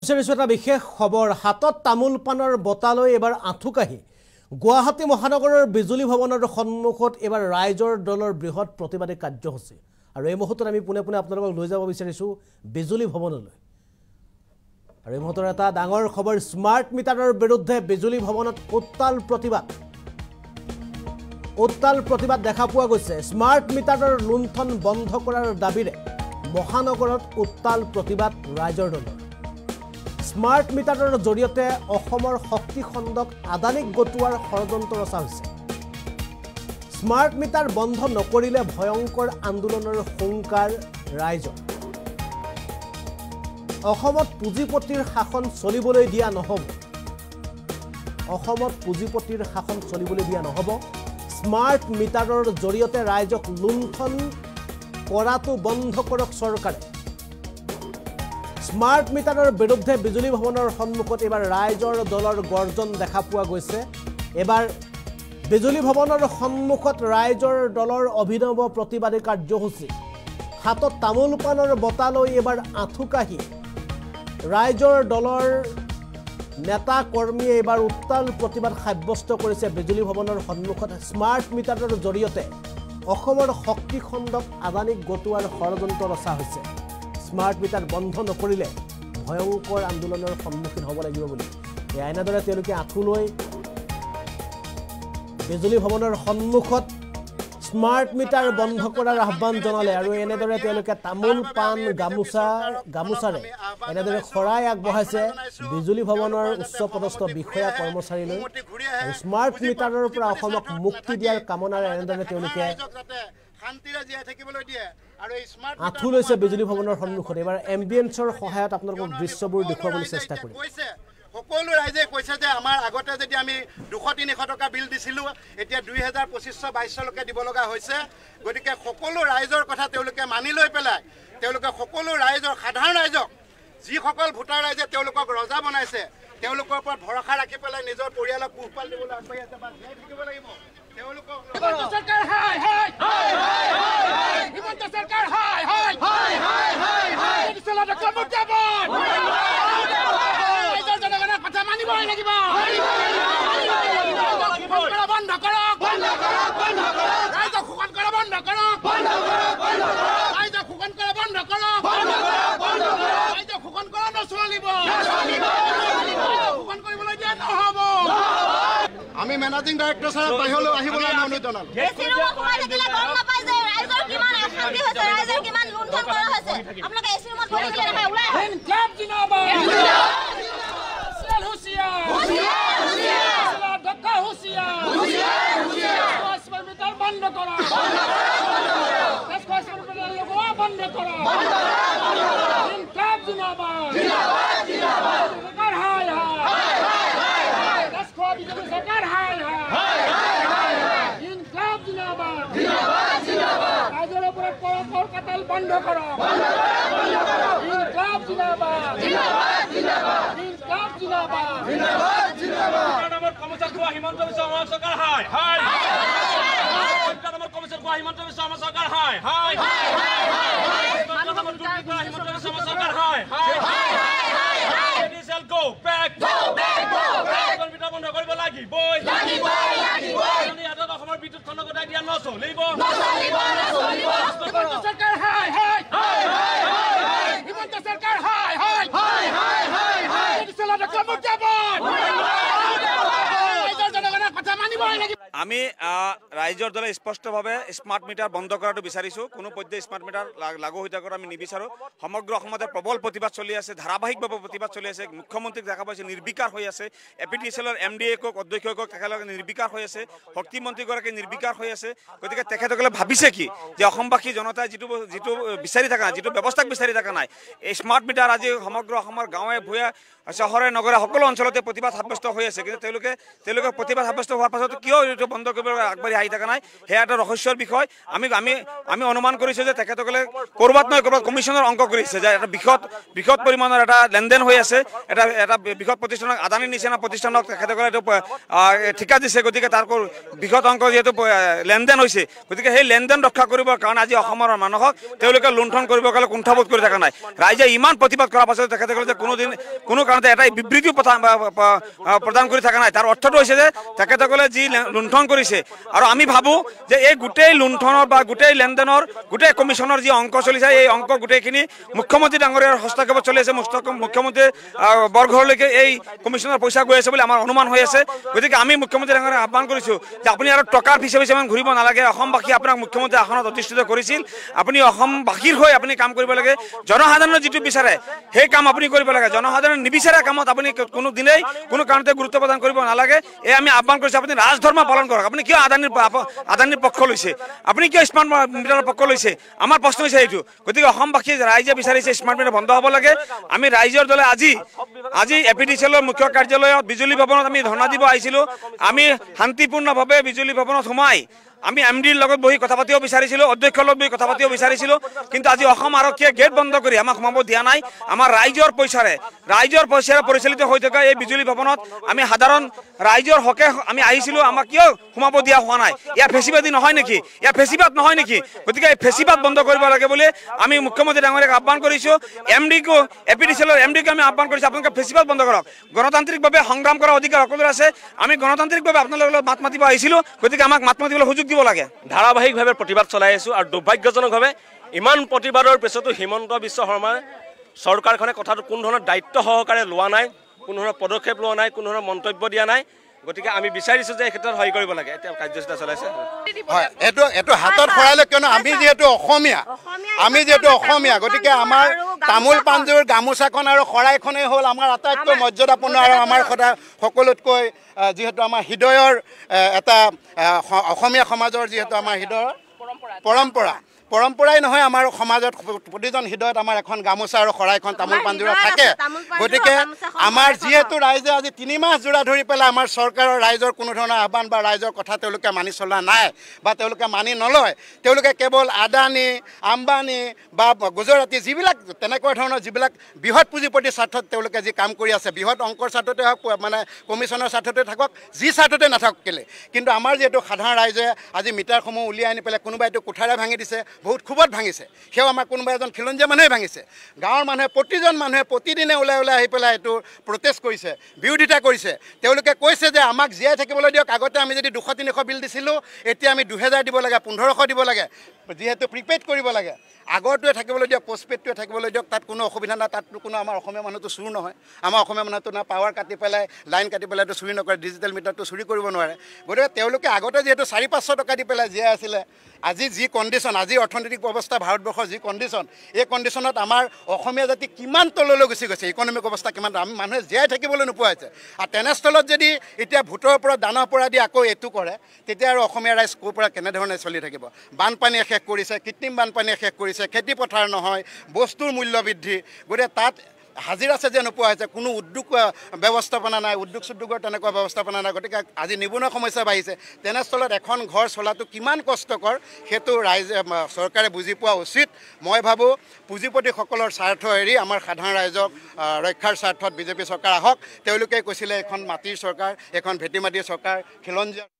বিচাৰিছো এটা বিশেষ খবৰ হাতত তামোল পানৰ বটালৈ এবাৰ আঁঠুকাহি গুৱাহাটী মহানগৰৰ বিজুলী ভৱনৰ সন্মুখত এবাৰ ৰাইজৰ দলৰ বৃহৎ প্ৰতিবাদী কাৰ্যসূচী আৰু এই মুহূৰ্তত আমি পুনে পুনে আপোনালোকক লৈ যাব বিচাৰিছো বিজুলী ভৱনলৈ আৰু এই মুহূৰ্তৰ এটা ডাঙৰ খবৰ স্মাৰ্ট মিটাৰৰ বিৰুদ্ধে বিজুলী ভৱনত উত্তাল প্ৰতিবাদ দেখা পোৱা গৈছে স্মাৰ্ট মিটাৰৰ লুণ্ঠন বন্ধ কৰাৰ দাবীৰে মহানগৰত উত্তাল প্ৰতিবাদ ৰাইজৰ দলৰ স্মাৰ্ট মিটাৰৰ জৰিয়তে অসমৰ শক্তি খণ্ডক আদানীক গটোৱাৰ ষড়যন্ত্ৰ ৰচা হৈছে স্মাৰ্ট মিটাৰ বন্ধ নকৰিলে ভয়ংকৰ আন্দোলনৰ হুংকাৰ ৰাইজৰ অসমত পুঁজিপতিৰ শাসন চলিবলৈ দিয়া নহব স্মাৰ্ট মিটাৰৰ জৰিয়তে ৰাইজক লুণ্ঠন কৰাটো বন্ধ কৰক চৰকাৰে স্মাৰ্ট মিটাৰৰ বিৰুদ্ধে বিজুলী ভৱনৰ সন্মুখত এবাৰ ৰাইজৰ দলৰ গৰ্জন দেখা পোৱা গৈছে এবাৰ বিজুলী ভৱনৰ সন্মুখত ৰাইজৰ দলৰ অভিনৱ প্ৰতিবাদী কাৰ্যসূচী হাতত তামোল পানৰ বটালৈ এবাৰ আঁঠুকাহি ৰাইজৰ দলৰ নেতা কৰ্মীয়ে এবাৰ উত্তাল প্ৰতিবাদ সাব্যস্ত কৰিছে বিজুলী ভৱনৰ সন্মুখত স্মাৰ্ট মিটাৰৰ জৰিয়তে অসমৰ শক্তি খণ্ডক আদানীক গটোৱাৰ ষড়যন্ত্ৰ ৰচা হৈছে স্মাৰ্ট মিটাৰ বন্ধ নকৰিলে ভয়ংকৰ আন্দোলনৰ সন্মুখীন হ'ব লাগিব বুলি এনেদৰে তেওঁলোকে আঁঠু লৈ বিজুলী ভৱনৰ সন্মুখত স্মাৰ্ট মিটাৰ বন্ধ কৰাৰ আহ্বান জনালে আৰু এনেদৰে তেওঁলোকে তামোল পাণ গামোচাৰে এনেদৰে খৰাই আগবঢ়াইছে বিজুলী ভৱনৰ উচ্চপদস্থ বিষয়া কৰ্মচাৰীলৈ আৰু স্মাৰ্ট মিটাৰৰ পৰা অসমক মুক্তি দিয়াৰ কামনাৰে এনেদৰে তেওঁলোকে আঁঠু লৈছে বিজুলী ভৱনৰ সন্মুখত এবাৰ এম্বিয়েন্সৰ সহায়ত আপোনালোকক দৃশ্যবোৰ দেখুৱাবলৈ চেষ্টা কৰিম সকলো ৰাইজে কৈছে যে আমাৰ আগতে যদি আমি 200-300 টকা বিল দিছিলোঁ এতিয়া 2025-22লৈকে দিব লগা হৈছে গতিকে সকলো ৰাইজৰ কথা তেওঁলোকে মানি লৈ পেলাই তেওঁলোকে সকলো ৰাইজৰ সাধাৰণ ৰাইজক যিসকল ভোটাৰ ৰাইজে তেওঁলোকক ৰজা বনাইছে তেওঁলোকৰ ওপৰত ভৰসা ৰাখি পেলাই নিজৰ পৰিয়ালক পোহপাল দিবলৈ আগবাঢ়ি আছে বা জীয়াই থাকিব লাগিব তেওঁলোকক চৰকাৰ হাই হাই হাই হাই হিমন্ত চৰকাৰ হাই হাই হাই হাই হাই হাই চলাটো কমুটাবন মানিবই লাগিব বন্ধ কৰক ৰাইজক শোষণ কৰা বন্ধ কৰক ৰাইজক শোষণ কৰা বন্ধ কৰক ৰাইজক শোষণ কৰা নচলিব শোষণ কৰিবলৈ দিয়া নহ'ব আমি মেনেজিং ডাইৰেক্টৰ ছাৰক বাহিৰলৈ আহিবলৈ অনুৰোধ জনালোঁ বন্ধ কৰক ইনকাম জিন্দাবাদ ইনকাম জিন্দাবাদ নামৰ কমিছন কোৱা হিমন্ত বিশ্ব শৰ্মা চৰকাৰ হাই হাই নামৰ কমিছন কোৱা হিমন্ত বিশ্ব শৰ্মা চৰকাৰ হাই হাই নামৰ টুপি কোৱা হিমন্ত বিশ্ব শৰ্মা চৰকাৰ হাই হাই এনি সেল গো বেক কম্পিউটাৰ বন্ধ কৰিব লাগিবই আমি হাতত অসমৰ বিদ্যুৎ খণ্ড গতাই দিয়া নচলিব চৰকাৰ হাই হাই হিমন্ত চৰকাৰ হাই হাই চলাটো কমুটাবন জনগণৰ কথা মানিবই লাগিব আমি ৰাইজৰ দলে স্পষ্টভাৱে স্মাৰ্ট মিটাৰ বন্ধ কৰাটো বিচাৰিছোঁ কোনো পৰ্যায়ে স্মাৰ্ট মিটাৰ লাগু হৈ থকাটো আমি নিবিচাৰোঁ সমগ্ৰ অসমতে প্ৰবল প্ৰতিবাদ চলি আছে ধাৰাবাহিকভাৱে প্ৰতিবাদ চলি আছে মুখ্যমন্ত্ৰীক দেখা পাইছে নিৰ্বিকাৰ হৈ আছে এপিটিচিএলৰ MDA-কক অধ্যক্ষকক তেখেতলোকে নিৰ্বিকাৰ হৈ আছে শক্তিমন্ত্ৰীগৰাকী নিৰ্বিকাৰ হৈ আছে গতিকে তেখেতসকলে ভাবিছে কি যে অসমবাসী জনতাই যিটো বিচাৰি থকা যিটো ব্যৱস্থাক বিচাৰি থকা নাই এই স্মাৰ্ট মিটাৰ আজি সমগ্ৰ অসমৰ গাঁৱে ভূঞে চহৰে নগৰে সকলো অঞ্চলতে প্ৰতিবাদ সাব্যস্ত হৈ আছে কিন্তু তেওঁলোকে প্ৰতিবাদ সাব্যস্ত হোৱাৰ পাছত কিয় এইটো বন্ধ কৰিব আগবাঢ়ি আহি থকা নাই সেয়া এটা ৰহস্যৰ বিষয় আমি অনুমান কৰিছোঁ যে তেখেতসকলে ক'ৰবাত নহয় ক'ৰবাত কমিশ্যনৰ অংক কৰিছে যে এটা বৃহৎ পৰিমাণৰ এটা লেনদেন হৈ আছে এটা বৃহৎ প্ৰতিষ্ঠানক আদানীৰ নিচিনা প্ৰতিষ্ঠানক তেখেতসকলে এইটো ঠিকা দিছে গতিকে তাৰ বৃহৎ অংক যিহেতু লেনদেন হৈছে গতিকে সেই লেনদেন ৰক্ষা কৰিবৰ কাৰণে আজি অসমৰ মানুহক তেওঁলোকে লুণ্ঠন কৰিবৰ কাৰণে কুণ্ঠাবোধ কৰি থকা নাই ৰাইজে ইমান প্ৰতিবাদ কৰাৰ পাছত তেখেতসকলে যে কোনো কাৰণতে এটাই বিবৃতিও প্ৰদান কৰি থকা নাই তাৰ অৰ্থটো হৈছে যে তেখেতসকলে যি লুণ্ঠন কৰিছে আৰু আমি ভাবোঁ যে এই গোটেই লুণ্ঠনৰ বা গোটেই লেনদেনৰ গোটেই কমিশ্যনৰ যি অংক চলিছে এই অংক গোটেইখিনি মুখ্যমন্ত্ৰী ডাঙৰীয়াৰ হস্তক্ষেপত চলি আছে মুখ্যমন্ত্ৰী বৰঘৰলৈকে এই কমিশ্যনৰ পইচা গৈ আছে বুলি আমাৰ অনুমান হৈ আছে গতিকে আমি মুখ্যমন্ত্ৰী ডাঙৰীয়াক আহ্বান কৰিছোঁ যে আপুনি আৰু টকাৰ পিছে ইমান ঘূৰিব নালাগে অসমবাসী আপোনাক মুখ্যমন্ত্ৰী আসনত অধিষ্ঠিত কৰিছিল আপুনি অসমবাসীৰ হৈ আপুনি কাম কৰিব লাগে জনসাধাৰণৰ যিটো বিচাৰে সেই কাম আপুনি কৰিব লাগে জনসাধাৰণে নিবিচাৰে কামত আপুনি কোনো দিনেই কোনো কাৰণতে গুৰুত্ব প্ৰদান কৰিব নালাগে এই আমি আহ্বান কৰিছোঁ আপুনি ৰাজধৰ্ম পালন কৰক আপুনি কিয় আদানীৰ পক্ষ লৈছে আপুনি কিয় স্মাৰ্ট মিটাৰৰ পক্ষ লৈছে আমাৰ প্ৰশ্ন হৈছে এইটো গতিকে অসমবাসী ৰাইজে বিচাৰিছে স্মাৰ্ট মিটাৰ বন্ধ হ'ব লাগে আমি ৰাইজৰ দলে আজি এপিডিচিএলৰ মুখ্য কাৰ্যালয়ত বিজুলী ভৱনত আমি ধৰ্ণা দিব আহিছিলোঁ আমি শান্তিপূৰ্ণভাৱে বিজুলী ভৱনত সোমাই আমি এমডিৰ লগত বহি কথা পাতিব বিচাৰিছিলোঁ অধ্যক্ষৰ লগত বহি কথা পাতিব বিচাৰিছিলোঁ কিন্তু আজি অসম আৰক্ষীয়ে গেট বন্ধ কৰি আমাক সোমাব দিয়া নাই আমাৰ ৰাইজৰ পইচাৰে পৰিচালিত হৈ থকা এই বিজুলী ভৱনত আমি সাধাৰণ ৰাইজৰ হকে আমি আহিছিলোঁ আমাক কিয় সোমাব দিয়া হোৱা নাই ইয়াৰ ফেচিবাদী নহয় নেকি ইয়াৰ ফেচিবাদ নহয় নেকি গতিকে এই ফেচিবাদ বন্ধ কৰিব লাগে বুলি আমি মুখ্যমন্ত্ৰী ডাঙৰীয়াক আহ্বান কৰিছোঁ এমডিকো এপিডিচিএলৰ এমডিকো আমি আহ্বান কৰিছোঁ আপোনালোকে ফেচিবাদ বন্ধ কৰক গণতান্ত্ৰিকভাৱে সংগ্ৰাম কৰাৰ অধিকাৰ সকলোৰে আছে আমি গণতান্ত্ৰিকভাৱে আপোনালোকৰ লগত মাত মাতিব আহিছিলোঁ গতিকে আমাক মাত মাতিবলৈ সুযোগ দিব লাগে ধাৰাবাহিকভাৱে প্ৰতিবাদ চলাই আছোঁ আৰু দুৰ্ভাগ্যজনকভাৱে ইমান প্ৰতিবাদৰ পিছতো হিমন্ত বিশ্ব শৰ্মাৰ চৰকাৰখনে কথাটো কোনো ধৰণৰ দায়িত্ব সহকাৰে লোৱা নাই কোনো ধৰণৰ পদক্ষেপ লোৱা নাই কোনো ধৰণৰ মন্তব্য দিয়া নাই গতিকে আমি বিচাৰিছোঁ যে এই ক্ষেত্ৰত সহায় কৰিব লাগে এতিয়া কাৰ্যসূচী চলাইছে হয় এইটো হাতত খৰালে কিয়নো আমি যিহেতু অসমীয়া গতিকে আমাৰ তামোল পাণযোৰ গামোচাখন আৰু শৰাইখনেই হ'ল আমাৰ আটাইতকৈ মৰ্যাদাপূৰ্ণ আৰু আমাৰ সদায় সকলোতকৈ যিহেতু আমাৰ হৃদয়ৰ এটা অসমীয়া সমাজৰ যিহেতু আমাৰ হৃদয়ৰ পৰম্পৰাই নহয় আমাৰ সমাজত প্ৰতিজন হৃদয়ত আমাৰ এখন গামোচা আৰু শৰাইখন তামোল পাণযোৰা থাকে গতিকে আমাৰ যিহেতু ৰাইজে আজি 3 মাহ জোৰা ধৰি পেলাই আমাৰ চৰকাৰৰ ৰাইজৰ কোনো ধৰণৰ আহ্বান বা ৰাইজৰ কথা তেওঁলোকে মানি চলা নাই বা তেওঁলোকে মানি নলয় তেওঁলোকে কেৱল আদানী আম্বানী বা গুজৰাটী যিবিলাক তেনেকুৱা ধৰণৰ যিবিলাক বৃহৎ পুঁজিপতিৰ স্বাৰ্থত তেওঁলোকে যি কাম কৰি আছে বৃহৎ অংকৰ স্বাৰ্থতে হওক মানে কমিশ্যনৰ স্বাৰ্থতে থাকক যি স্বাৰ্থতে নাথাকক কেলে কিন্তু আমাৰ যিহেতু সাধাৰণ ৰাইজে আজি মিটাৰসমূহ উলিয়াই আনি পেলাই কোনোবাইতো কোঠাৰে ভাঙি দিছে বহুত খুবত ভাঙিছে সেও আমাৰ কোনোবা এজন খিলঞ্জীয়া মানুহে ভাঙিছে গাঁৱৰ মানুহে প্ৰতিজন মানুহে প্ৰতিদিনে ওলাই আহি পেলাই এইটো প্ৰটেষ্ট কৰিছে বিৰোধিতা কৰিছে তেওঁলোকে কৈছে যে আমাক জীয়াই থাকিবলৈ দিয়ক আগতে আমি যদি 200-300 বিল দিছিলোঁ এতিয়া আমি 2000 দিব লাগে 1500 দিব লাগে যিহেতু প্ৰিপেইড কৰিব লাগে আগৰটোৱে থাকিবলৈ দিয়ক পোষ্টপেইডটোৱে থাকিবলৈ দিয়ক তাত কোনো অসুবিধা নাই তাততো কোনো আমাৰ অসমীয়া মানুহটো চুৰ নহয় আমাৰ অসমীয়া মানুহটো না পাৱাৰ কাটি পেলাই লাইন কাটি পেলাইতো চুৰি নকৰে ডিজিটেল মিটাৰটো চুৰি কৰিব নোৱাৰে গতিকে তেওঁলোকে আগতে যিহেতু 400-500 টকা দি পেলাই জীয়াই আছিলে আজি যি কণ্ডিশ্যন আজি অৰ্থনৈতিক অৱস্থা ভাৰতবৰ্ষৰ যি কণ্ডিশ্যন এই কণ্ডিশ্যনত আমাৰ অসমীয়া জাতি কিমান তললৈ গুচি গৈছে ইকনমিক অৱস্থা কিমান আমি মানুহে জীয়াই থাকিবলৈ নোপোৱা হৈছে আৰু তেনেস্থলত যদি এতিয়া ভোটৰ ওপৰত দানৰ পৰা দি আকৌ এইটো কৰে তেতিয়া আৰু অসমীয়া ৰাইজ ক'ৰ পৰা কেনেধৰণে চলি থাকিব বানপানীয়ে শেষ কৰিছে কৃত্ৰিম বানপানীয়ে শেষ কৰিছে খেতি পথাৰ নহয় বস্তুৰ মূল্য বৃদ্ধি গতিকে তাত হাজিৰা চাজিৰা নোপোৱা হৈছে কোনো উদ্যোগ ব্যৱস্থাপনা নাই উদ্যোগৰ তেনেকুৱা ব্যৱস্থাপনা নাই গতিকে আজি নিবনুৱা সমস্যা বাঢ়িছে তেনেস্থলত এখন ঘৰ চলাটো কিমান কষ্টকৰ সেইটো ৰাইজে চৰকাৰে বুজি পোৱা উচিত মই ভাবোঁ পুঁজিপতিসকলৰ স্বাৰ্থ এৰি আমাৰ সাধাৰণ ৰাইজক ৰক্ষাৰ স্বাৰ্থত বিজেপি চৰকাৰ আহক তেওঁলোকে কৈছিলে এখন মাটিৰ চৰকাৰ এখন ভেটি মাটিৰ চৰকাৰ খিলঞ্জীয়া